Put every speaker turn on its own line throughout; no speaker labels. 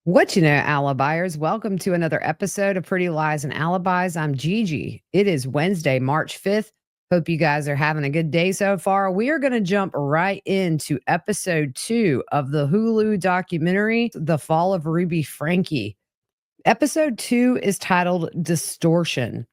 What you know, Alibis. Welcome to another episode of Pretty Lies and Alibis. I'm Gigi. It is Wednesday, March 5th. Hope you guys are having a good day so far. We are going to jump right into episode 2 of the Hulu documentary, The Fall of Ruby Franke. Episode 2 is titled Distortion.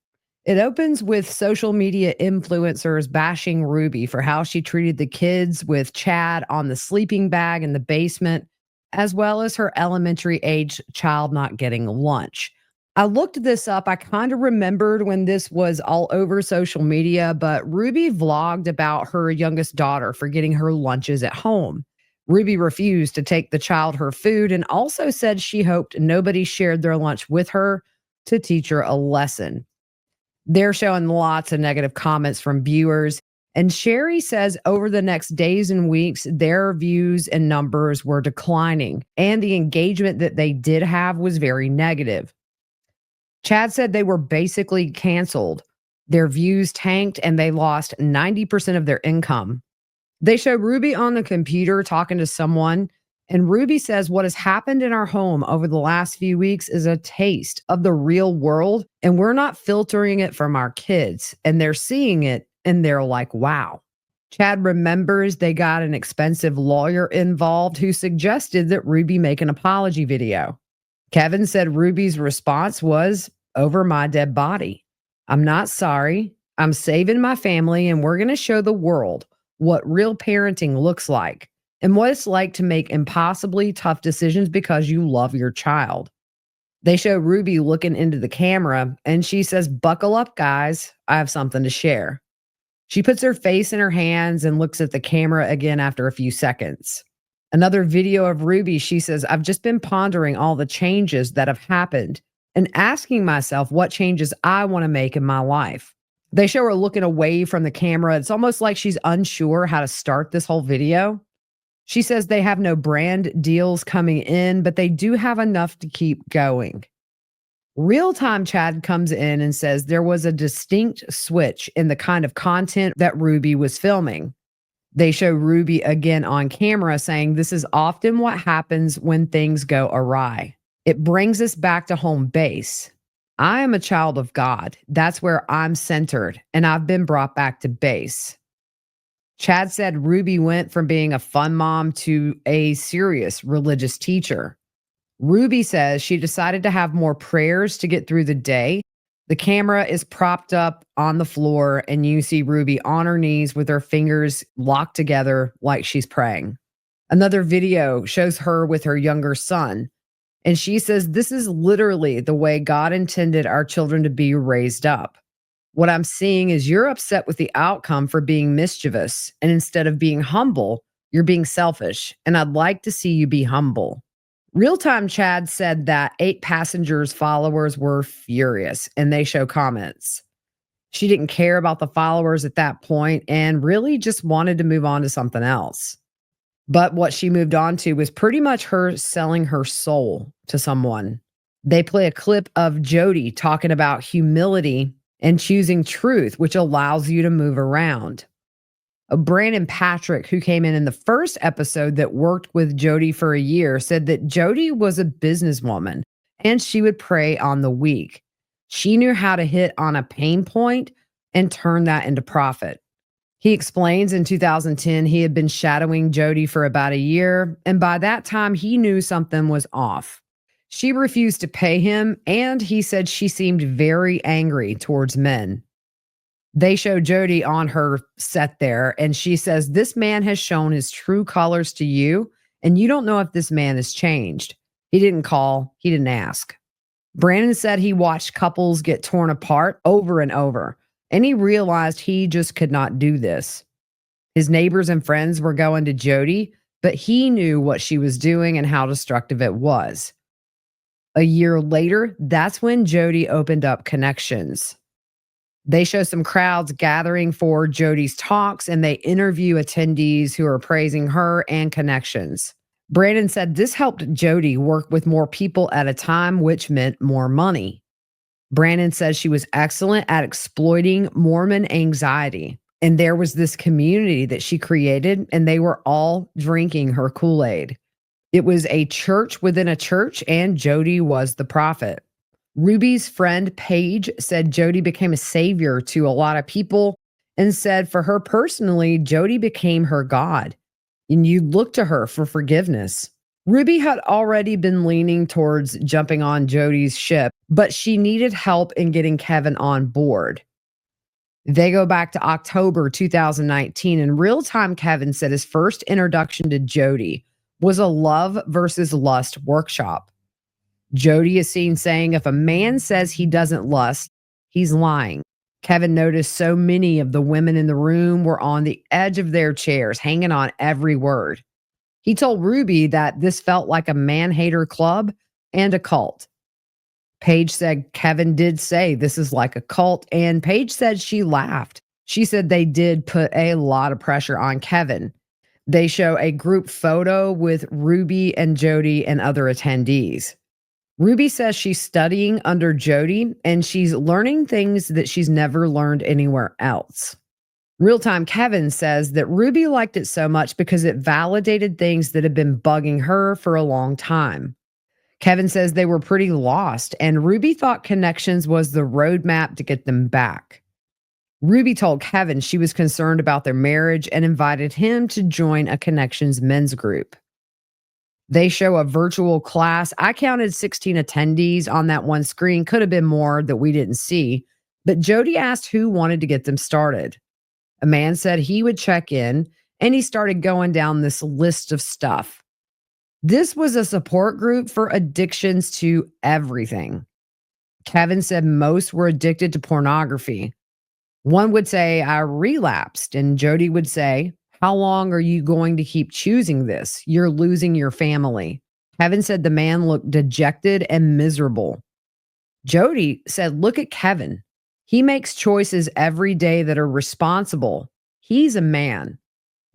It opens with social media influencers bashing Ruby for how she treated the kids with Chad on the sleeping bag in the basement, as well as her elementary age child not getting lunch. I looked this up. I kind of remembered when this was all over social media, but Ruby vlogged about her youngest daughter forgetting her lunches at home. Ruby refused to take the child her food and also said she hoped nobody shared their lunch with her to teach her a lesson. They're showing lots of negative comments from viewers. And Shari says over the next days and weeks, their views and numbers were declining, and the engagement that they did have was very negative. Chad said they were basically canceled. Their views tanked, and they lost 90% of their income. They show Ruby on the computer talking to someone, and Ruby says what has happened in our home over the last few weeks is a taste of the real world, and we're not filtering it from our kids, and they're seeing it. And they're like, wow. Chad remembers they got an expensive lawyer involved who suggested that Ruby make an apology video. Kevin said Ruby's response was, over my dead body. I'm not sorry. I'm saving my family, and we're going to show the world what real parenting looks like and what it's like to make impossibly tough decisions because you love your child. They show Ruby looking into the camera, and she says, buckle up, guys. I have something to share. She puts her face in her hands and looks at the camera again after a few seconds. Another video of Ruby, she says, I've just been pondering all the changes that have happened and asking myself what changes I want to make in my life. They show her looking away from the camera. It's almost like she's unsure how to start this whole video. She says they have no brand deals coming in, but they do have enough to keep going. Real-time Chad comes in and says there was a distinct switch in the kind of content that Ruby was filming. They show Ruby again on camera saying this is often what happens when things go awry. It brings us back to home base. I am a child of God. That's where I'm centered, and I've been brought back to base. Chad said Ruby went from being a fun mom to a serious religious teacher. Ruby says she decided to have more prayers to get through the day. The camera is propped up on the floor, and you see Ruby on her knees with her fingers locked together like she's praying. Another video shows her with her younger son, and she says, this is literally the way God intended our children to be raised up. What I'm seeing is you're upset with the outcome for being mischievous, and instead of being humble, you're being selfish, and I'd like to see you be humble. Real-time Chad said that 8 passengers' followers were furious, and they show comments. She didn't care about the followers at that point and really just wanted to move on to something else. But what she moved on to was pretty much her selling her soul to someone. They play a clip of Jodi talking about humility and choosing truth, which allows you to move around. Brandon Patrick, who came in the first episode that worked with Jodi for a year, said that Jodi was a businesswoman and she would prey on the weak. She knew how to hit on a pain point and turn that into profit. He explains in 2010 he had been shadowing Jodi for about a year, and by that time he knew something was off. She refused to pay him, and he said she seemed very angry towards men. They show Jodi on her set there, and she says, this man has shown his true colors to you, and you don't know if this man has changed. He didn't call. He didn't ask. Brandon said he watched couples get torn apart over and over, and he realized he just could not do this. His neighbors and friends were going to Jodi, but he knew what she was doing and how destructive it was. A year later, that's when Jodi opened up Connexions. They show some crowds gathering for Jodi's talks, and they interview attendees who are praising her and Connexions. Brandon said this helped Jodi work with more people at a time, which meant more money. Brandon says she was excellent at exploiting Mormon anxiety. And there was this community that she created, and they were all drinking her Kool-Aid. It was a church within a church, and Jodi was the prophet. Ruby's friend Paige said Jodi became a savior to a lot of people and said for her personally, Jodi became her God. And you look to her for forgiveness. Ruby had already been leaning towards jumping on Jodi's ship, but she needed help in getting Kevin on board. They go back to October 2019. In real time, Kevin said his first introduction to Jodi was a love versus lust workshop. Jodi is seen saying if a man says he doesn't lust, he's lying. Kevin noticed so many of the women in the room were on the edge of their chairs, hanging on every word. He told Ruby that this felt like a man-hater club and a cult. Paige said Kevin did say this is like a cult, and Paige said she laughed. She said they did put a lot of pressure on Kevin. They show a group photo with Ruby and Jodi and other attendees. Ruby says she's studying under Jodi and she's learning things that she's never learned anywhere else. Real-time Kevin says that Ruby liked it so much because it validated things that had been bugging her for a long time. Kevin says they were pretty lost, and Ruby thought Connexions was the roadmap to get them back. Ruby told Kevin she was concerned about their marriage and invited him to join a Connexions men's group. They show a virtual class. I counted 16 attendees on that one screen. Could have been more that we didn't see. But Jodi asked who wanted to get them started. A man said he would check in, and he started going down this list of stuff. This was a support group for addictions to everything. Kevin said most were addicted to pornography. One would say, I relapsed, and Jodi would say, how long are you going to keep choosing this? You're losing your family. Kevin said the man looked dejected and miserable. Jodi said, look at Kevin. He makes choices every day that are responsible. He's a man.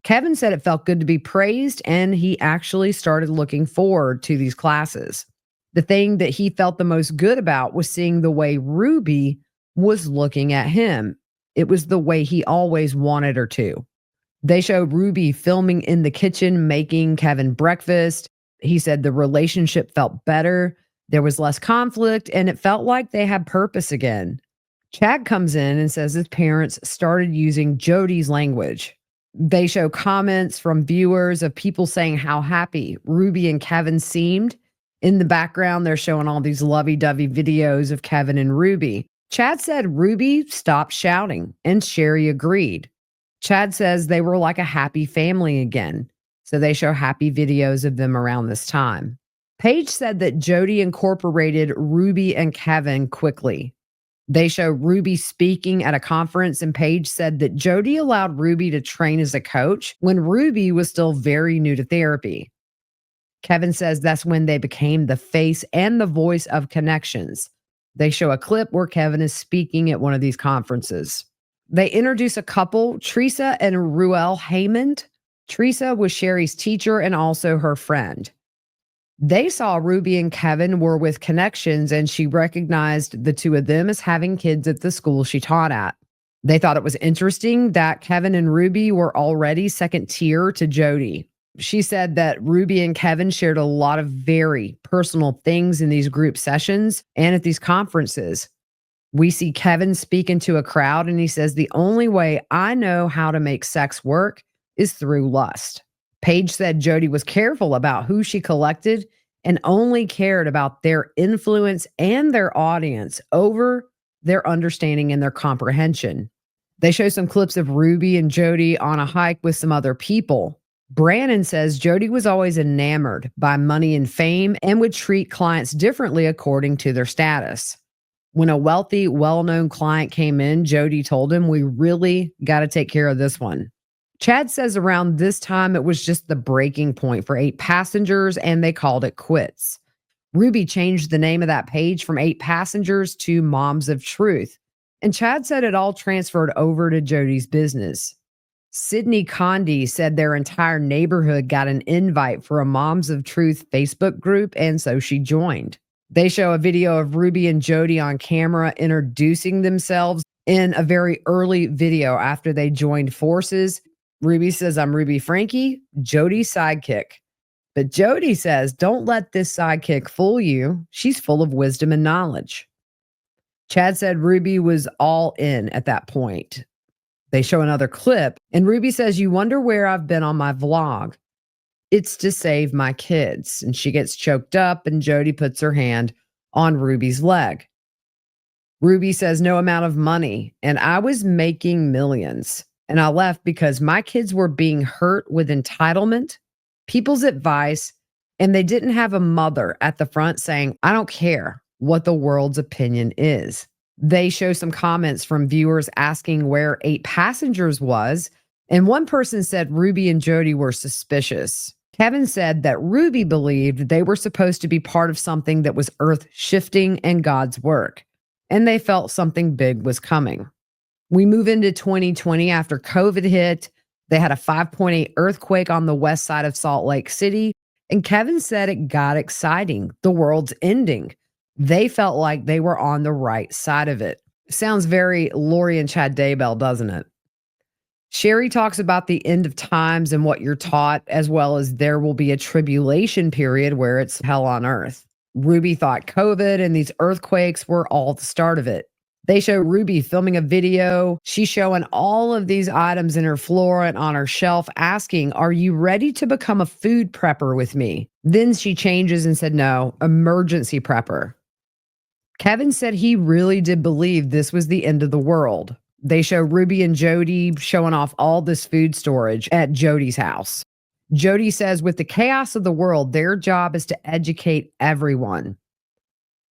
Kevin said it felt good to be praised, and he actually started looking forward to these classes. The thing that he felt the most good about was seeing the way Ruby was looking at him. It was the way he always wanted her to. They showed Ruby filming in the kitchen, making Kevin breakfast. He said the relationship felt better. There was less conflict, and it felt like they had purpose again. Chad comes in and says his parents started using Jodi's language. They show comments from viewers of people saying how happy Ruby and Kevin seemed. In the background, they're showing all these lovey-dovey videos of Kevin and Ruby. Chad said Ruby stopped shouting, and Shari agreed. Chad says they were like a happy family again. So they show happy videos of them around this time. Paige said that Jodi incorporated Ruby and Kevin quickly. They show Ruby speaking at a conference, and Paige said that Jodi allowed Ruby to train as a coach when Ruby was still very new to therapy. Kevin says that's when they became the face and the voice of Connexions. They show a clip where Kevin is speaking at one of these conferences. They introduce a couple, Teresa and Ruel Haymond. Teresa was Shari's teacher and also her friend. They saw Ruby and Kevin were with Connexions, and she recognized the two of them as having kids at the school she taught at. They thought it was interesting that Kevin and Ruby were already second tier to Jodi. She said that Ruby and Kevin shared a lot of very personal things in these group sessions and at these conferences. We see Kevin speaking to a crowd, and he says, the only way I know how to make sex work is through lust. Paige said Jodi was careful about who she collected and only cared about their influence and their audience over their understanding and their comprehension. They show some clips of Ruby and Jodi on a hike with some other people. Brandon says Jodi was always enamored by money and fame and would treat clients differently according to their status. When a wealthy, well-known client came in, Jodi told him, we really got to take care of this one. Chad says around this time, it was just the breaking point for 8 passengers, and they called it quits. Ruby changed the name of that page from 8 passengers to Moms of Truth. And Chad said it all transferred over to Jodi's business. Sydney Condi said their entire neighborhood got an invite for a Moms of Truth Facebook group, and so she joined. They show a video of Ruby and Jodi on camera introducing themselves in a very early video after they joined forces. Ruby says, I'm Ruby Franke, Jodi's sidekick. But Jodi says, don't let this sidekick fool you. She's full of wisdom and knowledge. Chad said Ruby was all in at that point. They show another clip, and Ruby says, you wonder where I've been on my vlog. It's to save my kids. And she gets choked up, and Jodi puts her hand on Ruby's leg. Ruby says, no amount of money, and I was making millions. And I left because my kids were being hurt with entitlement, people's advice, and they didn't have a mother at the front saying, I don't care what the world's opinion is. They show some comments from viewers asking where 8 passengers was, and one person said Ruby and Jodi were suspicious. Kevin said that Ruby believed they were supposed to be part of something that was earth-shifting and God's work, and they felt something big was coming. We move into 2020 after COVID hit. They had a 5.8 earthquake on the west side of Salt Lake City, and Kevin said it got exciting. The world's ending. They felt like they were on the right side of it. Sounds very Lori and Chad Daybell, doesn't it? Shari talks about the end of times and what you're taught, as well as there will be a tribulation period where it's hell on earth. Ruby thought COVID and these earthquakes were all the start of it. They show Ruby filming a video. She's showing all of these items in her floor and on her shelf, asking, are you ready to become a food prepper with me? Then she changes and said, no, emergency prepper. Kevin said he really did believe this was the end of the world. They show Ruby and Jodi showing off all this food storage at Jodi's house. Jodi says with the chaos of the world, their job is to educate everyone.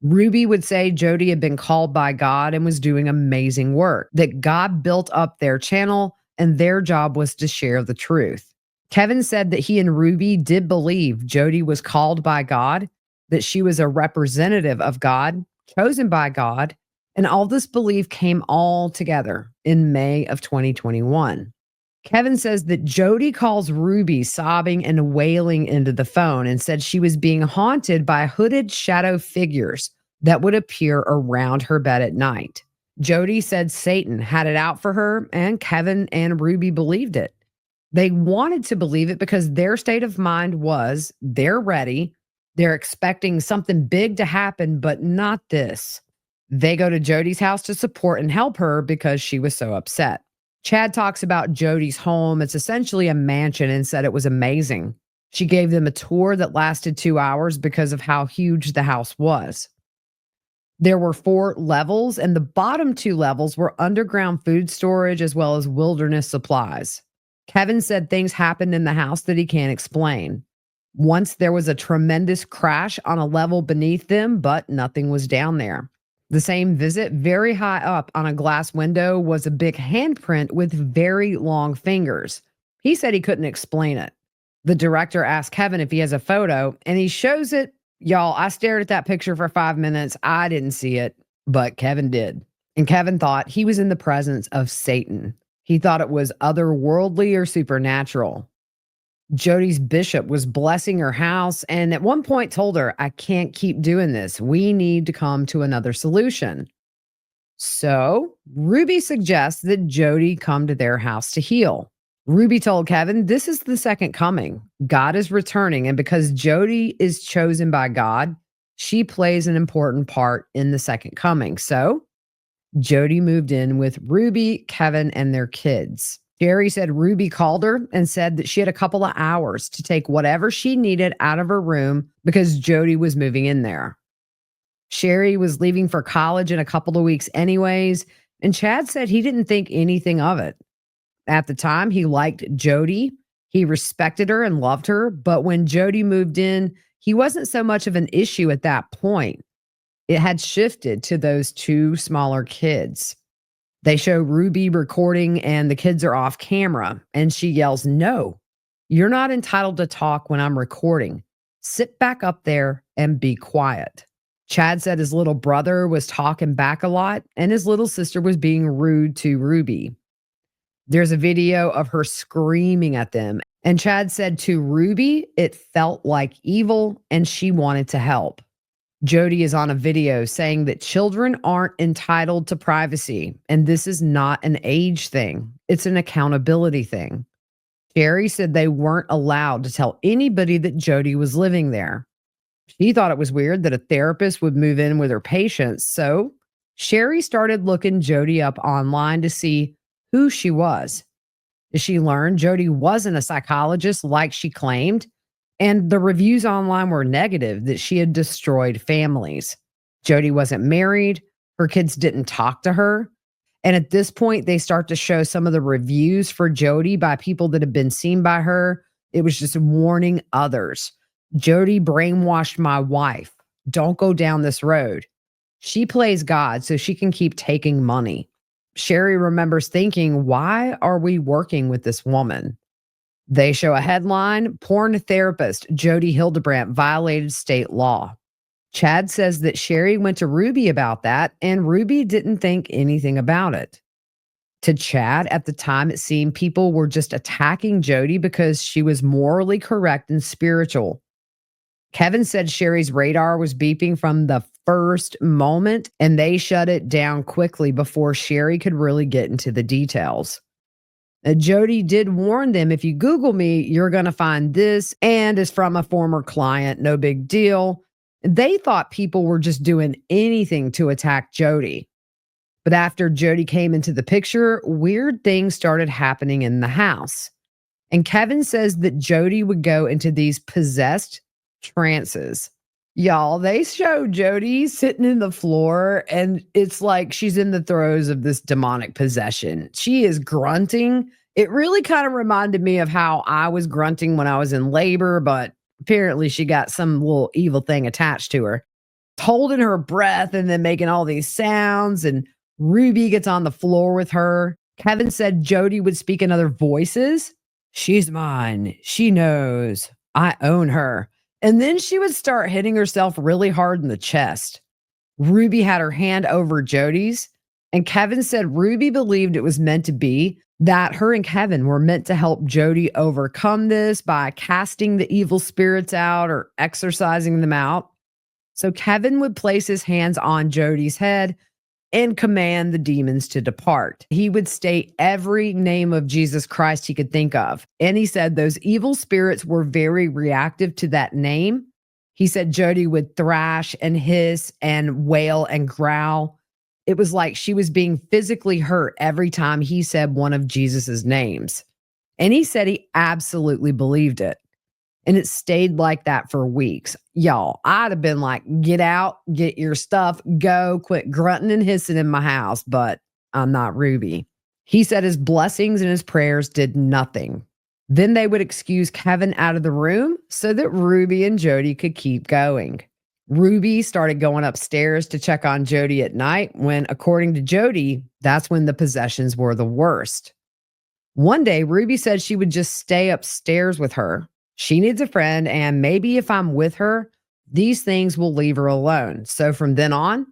Ruby would say Jodi had been called by God and was doing amazing work, that God built up their channel and their job was to share the truth. Kevin said that he and Ruby did believe Jodi was called by God, that she was a representative of God, chosen by God, and all this belief came all together in May of 2021. Kevin says that Jodi calls Ruby sobbing and wailing into the phone and said she was being haunted by hooded shadow figures that would appear around her bed at night. Jodi said Satan had it out for her, and Kevin and Ruby believed it. They wanted to believe it because their state of mind was they're ready. They're expecting something big to happen, but not this. They go to Jodi's house to support and help her because she was so upset. Chad talks about Jodi's home. It's essentially a mansion and said it was amazing. She gave them a tour that lasted 2 hours because of how huge the house was. There were 4 levels, and the bottom 2 levels were underground food storage as well as wilderness supplies. Kevin said things happened in the house that he can't explain. Once there was a tremendous crash on a level beneath them, but nothing was down there. The same visit, very high up on a glass window, was a big handprint with very long fingers. He said he couldn't explain it. The director asked Kevin if he has a photo, and he shows it. Y'all, I stared at that picture for 5 minutes. I didn't see it, but Kevin did. And Kevin thought he was in the presence of Satan. He thought it was otherworldly or supernatural. Jodi's bishop was blessing her house and at one point told her, I can't keep doing this. We need to come to another solution. So Ruby suggests that Jodi come to their house to heal. Ruby told Kevin, this is the second coming. God is returning. And because Jodi is chosen by God, she plays an important part in the second coming. So Jodi moved in with Ruby, Kevin, and their kids. Shari said Ruby called her and said that she had a couple of hours to take whatever she needed out of her room because Jodi was moving in there. Shari was leaving for college in a couple of weeks anyways, and Chad said he didn't think anything of it. At the time, he liked Jodi. He respected her and loved her, but when Jodi moved in, he wasn't so much of an issue at that point. It had shifted to those 2 smaller kids. They show Ruby recording and the kids are off camera and she yells, no, you're not entitled to talk when I'm recording. Sit back up there and be quiet. Chad said his little brother was talking back a lot and his little sister was being rude to Ruby. There's a video of her screaming at them. And Chad said to Ruby, it felt like evil and she wanted to help. Jodi is on a video saying that children aren't entitled to privacy, and this is not an age thing. It's an accountability thing. Shari said they weren't allowed to tell anybody that Jodi was living there. She thought it was weird that a therapist would move in with her patients, so Shari started looking Jodi up online to see who she was. She learned Jodi wasn't a psychologist like she claimed, and the reviews online were negative that she had destroyed families. Jodi wasn't married, her kids didn't talk to her. And at this point, they start to show some of the reviews for Jodi by people that have been seen by her. It was just warning others. Jodi brainwashed my wife. Don't go down this road. She plays God so she can keep taking money. Shari remembers thinking, why are we working with this woman? They show a headline, porn therapist Jodi Hildebrandt violated state law. Chad says that Shari went to Ruby about that, and Ruby didn't think anything about it. To Chad, at the time, it seemed people were just attacking Jodi because she was morally correct and spiritual. Kevin said Shari's radar was beeping from the first moment, and they shut it down quickly before Shari could really get into the details. Jodi did warn them, if you Google me, you're going to find this, and is from a former client, no big deal. They thought people were just doing anything to attack Jodi. But after Jodi came into the picture, weird things started happening in the house. And Kevin says that Jodi would go into these possessed trances. Y'all, they show Jodi sitting in the floor, and it's like she's in the throes of this demonic possession. She is grunting. It really kind of reminded me of how I was grunting when I was in labor, but apparently she got some little evil thing attached to her. Holding her breath and then making all these sounds, and Ruby gets on the floor with her. Kevin said Jodi would speak in other voices. She's mine. She knows. I own her. And then she would start hitting herself really hard in the chest. Ruby had her hand over Jodi's, and Kevin said Ruby believed it was meant to be, that her and Kevin were meant to help Jodi overcome this by casting the evil spirits out or exorcising them out. So Kevin would place his hands on Jodi's head and command the demons to depart. He would state every name of Jesus Christ he could think of. And he said those evil spirits were very reactive to that name. He said Jodi would thrash and hiss and wail and growl. It was like she was being physically hurt every time he said one of Jesus's names. And he said he absolutely believed it. And it stayed like that for weeks. Y'all, I'd have been like, get out, get your stuff, go, quit grunting and hissing in my house. But I'm not Ruby. He said his blessings and his prayers did nothing. Then they would excuse Kevin out of the room so that Ruby and Jodi could keep going. Ruby started going upstairs to check on Jodi at night when, according to Jodi, that's when the possessions were the worst. One day, Ruby said she would just stay upstairs with her. She needs a friend, and maybe if I'm with her, these things will leave her alone. So from then on,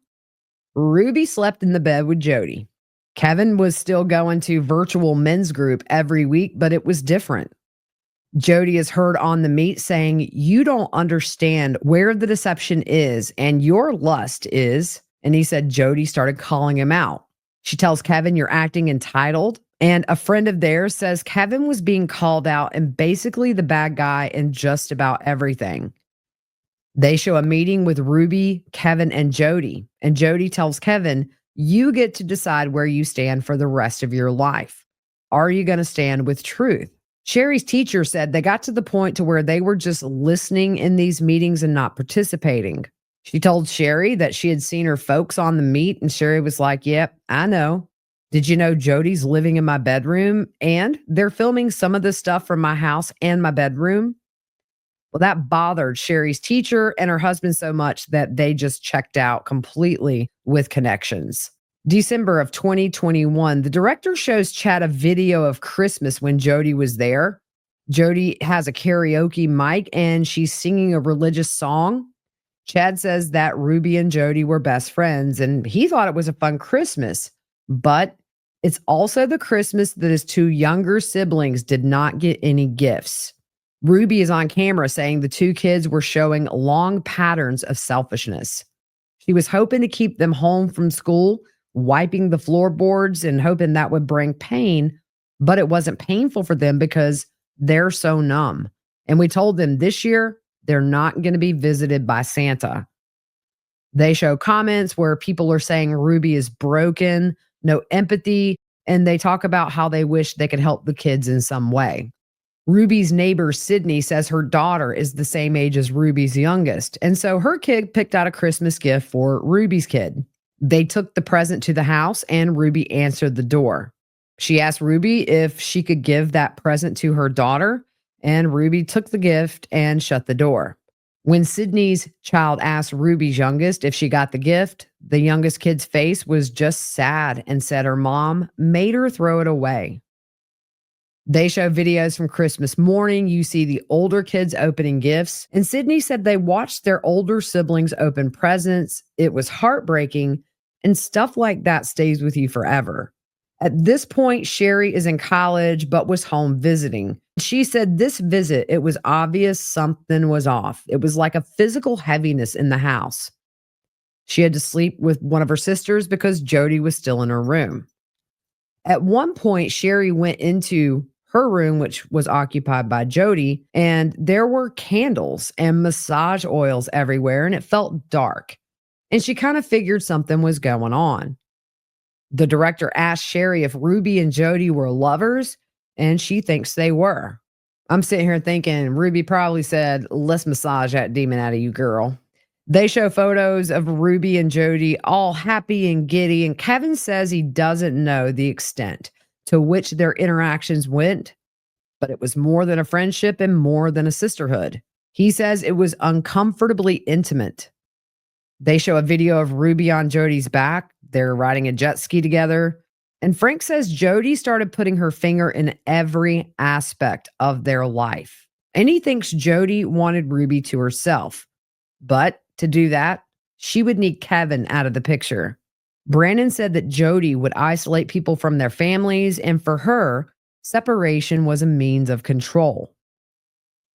Ruby slept in the bed with Jodi. Kevin was still going to virtual men's group every week, but it was different. Jodi is heard on the meet saying, you don't understand where the deception is and your lust is. And he said Jodi started calling him out. She tells Kevin, you're acting entitled. And a friend of theirs says Kevin was being called out and basically the bad guy in just about everything. They show a meeting with Ruby, Kevin, and Jodi. And Jodi tells Kevin, you get to decide where you stand for the rest of your life. Are you going to stand with truth? Shari's teacher said they got to the point to where they were just listening in these meetings and not participating. She told Shari that she had seen her folks on the meet, and Shari was like, yep, I know. Did you know Jodi's living in my bedroom and they're filming some of the stuff from my house and my bedroom? Well, that bothered Shari's teacher and her husband so much that they just checked out completely with Connexions. December of 2021, the director shows Chad a video of Christmas when Jodi was there. Jodi has a karaoke mic and she's singing a religious song. Chad says that Ruby and Jodi were best friends and he thought it was a fun Christmas. But it's also the Christmas that his two younger siblings did not get any gifts. Ruby is on camera saying the two kids were showing long patterns of selfishness. She was hoping to keep them home from school, wiping the floorboards and hoping that would bring pain, but it wasn't painful for them because They're so numb. And we told them this year they're not going to be visited by Santa. They show comments where people are saying Ruby is broken, no empathy, and they talk about how they wish they could help the kids in some way. Ruby's neighbor, Sydney, says her daughter is the same age as Ruby's youngest. And so her kid picked out a Christmas gift for Ruby's kid. They took the present to the house and Ruby answered the door. She asked Ruby if she could give that present to her daughter, and Ruby took the gift and shut the door. When Sydney's child asked Ruby's youngest if she got the gift, the youngest kid's face was just sad and said her mom made her throw it away. They show videos from Christmas morning. You see the older kids opening gifts. And Sydney said they watched their older siblings open presents. It was heartbreaking. And stuff like that stays with you forever. At this point, Shari is in college, but was home visiting. She said this visit, it was obvious something was off. It was like a physical heaviness in the house. She had to sleep with one of her sisters because Jodi was still in her room. At one point, Shari went into her room, which was occupied by Jodi, and there were candles and massage oils everywhere, and it felt dark. And she kind of figured something was going on. The director asked Shari if Ruby and Jodi were lovers, and she thinks they were. I'm sitting here thinking Ruby probably said, "Let's massage that demon out of you, girl." They show photos of Ruby and Jodi all happy and giddy, and Kevin says he doesn't know the extent to which their interactions went, but it was more than a friendship and more than a sisterhood. He says it was uncomfortably intimate. They show a video of Ruby on Jodi's back. They're riding a jet ski together. And Frank says Jodi started putting her finger in every aspect of their life. And he thinks Jodi wanted Ruby to herself. But to do that, she would need Kevin out of the picture. Brandon said that Jodi would isolate people from their families, and for her, separation was a means of control.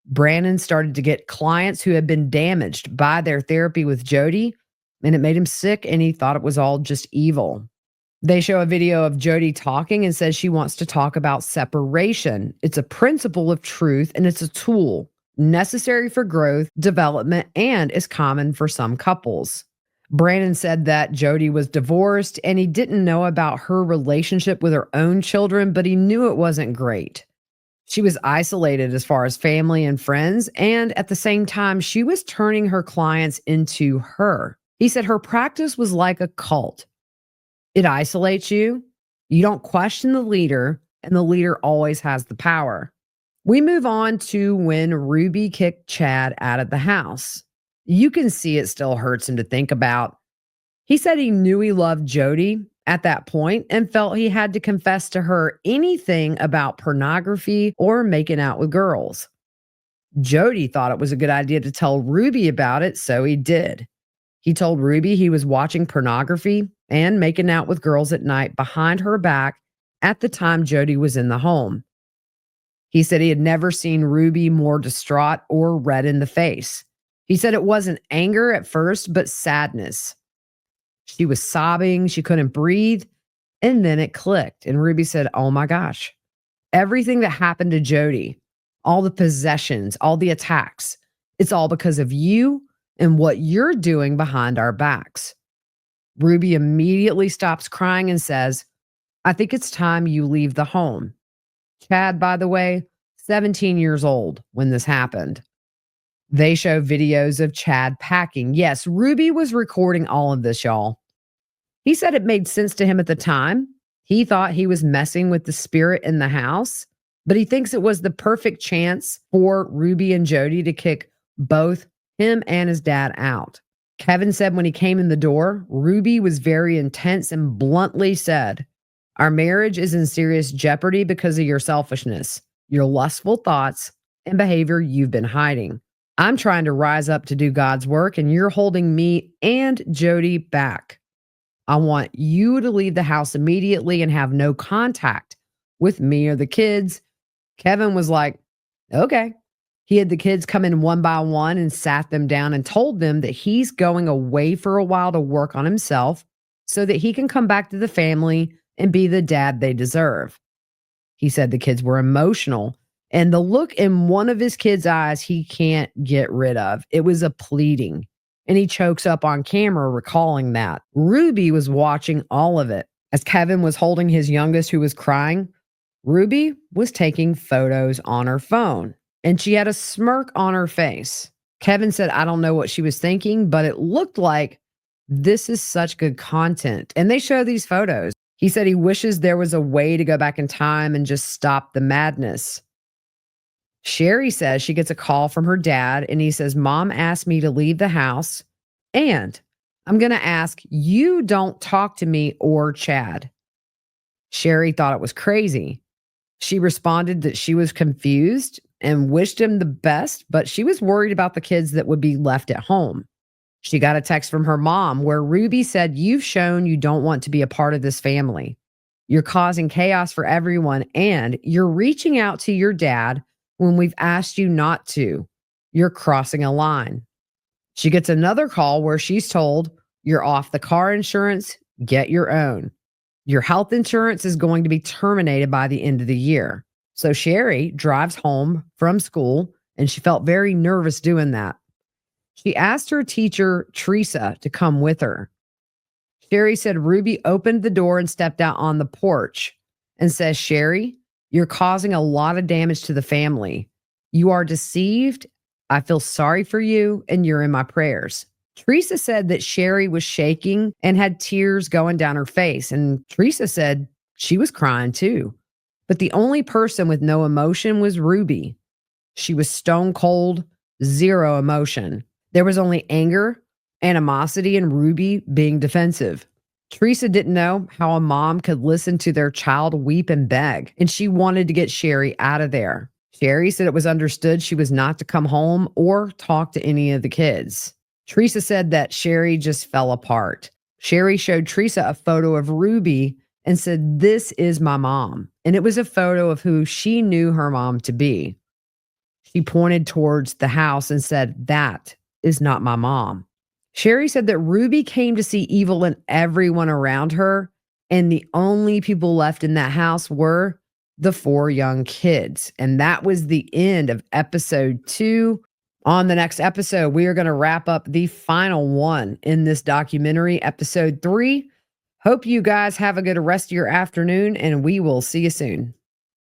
Brandon started to get clients who had been damaged by their therapy with Jodi, and it made him sick, and he thought it was all just evil. They show a video of Jodi talking and says she wants to talk about separation. It's a principle of truth, and it's a tool necessary for growth, development, and is common for some couples. Brandon said that Jodi was divorced and he didn't know about her relationship with her own children, but he knew it wasn't great. She was isolated as far as family and friends, and at the same time, she was turning her clients into her. He said her practice was like a cult. It isolates you. You don't question the leader, and the leader always has the power. We move on to when Ruby kicked Chad out of the house. You can see it still hurts him to think about. He said he knew he loved Jodi at that point and felt he had to confess to her anything about pornography or making out with girls. Jodi thought it was a good idea to tell Ruby about it, so he did. He told Ruby he was watching pornography and making out with girls at night behind her back at the time Jodi was in the home. He said he had never seen Ruby more distraught or red in the face. He said it wasn't anger at first, but sadness. She was sobbing, she couldn't breathe, and then it clicked. And Ruby said, "Oh my gosh, everything that happened to Jodi, all the possessions, all the attacks, it's all because of you and what you're doing behind our backs." Ruby immediately stops crying and says, "I think it's time you leave the home." Chad, by the way, 17 years old when this happened. They show videos of Chad packing. Yes, Ruby was recording all of this, y'all. He said it made sense to him at the time. He thought he was messing with the spirit in the house, but he thinks it was the perfect chance for Ruby and Jodi to kick both him and his dad out. Kevin said when he came in the door, Ruby was very intense and bluntly said, "Our marriage is in serious jeopardy because of your selfishness, your lustful thoughts, and behavior you've been hiding. I'm trying to rise up to do God's work, and you're holding me and Jodi back. I want you to leave the house immediately and have no contact with me or the kids." Kevin was like, "Okay." He had the kids come in one by one and sat them down and told them that he's going away for a while to work on himself so that he can come back to the family and be the dad they deserve. He said the kids were emotional And the look in one of his kids' eyes, he can't get rid of. It was a pleading. And he chokes up on camera, recalling that. Ruby was watching all of it. As Kevin was holding his youngest who was crying, Ruby was taking photos on her phone and she had a smirk on her face. Kevin said, I don't know what she was thinking, but it looked like this is such good content. And they show these photos. He said he wishes there was a way to go back in time and just stop the madness. Shari says she gets a call from her dad and he says, Mom asked me to leave the house and I'm going to ask you don't talk to me or Chad. Shari thought it was crazy. She responded that she was confused and wished him the best, but she was worried about the kids that would be left at home. She got a text from her mom where Ruby said, You've shown you don't want to be a part of this family. You're causing chaos for everyone and you're reaching out to your dad when we've asked you not to. You're crossing a line. She gets another call where she's told, You're off the car insurance, get your own. Your health insurance is going to be terminated by the end of the year. So Shari drives home from school and she felt very nervous doing that. She asked her teacher, Teresa, to come with her. Shari said Ruby opened the door and stepped out on the porch and says, Shari, you're causing a lot of damage to the family. You are deceived. I feel sorry for you and you're in my prayers. Teresa said that Shari was shaking and had tears going down her face. And Teresa said she was crying too. But the only person with no emotion was Ruby. She was stone cold, zero emotion. There was only anger, animosity, and Ruby being defensive. Teresa didn't know how a mom could listen to their child weep and beg, and she wanted to get Shari out of there. Shari said it was understood she was not to come home or talk to any of the kids. Teresa said that Shari just fell apart. Shari showed Teresa a photo of Ruby and said, This is my mom. And it was a photo of who she knew her mom to be. She pointed towards the house and said, That is not my mom. Shari said that Ruby came to see evil in everyone around her, and the only people left in that house were the 4 young kids. And that was the end of episode 2. On the next episode, we are going to wrap up the final one in this documentary, episode 3. Hope you guys have a good rest of your afternoon, and we will see you soon.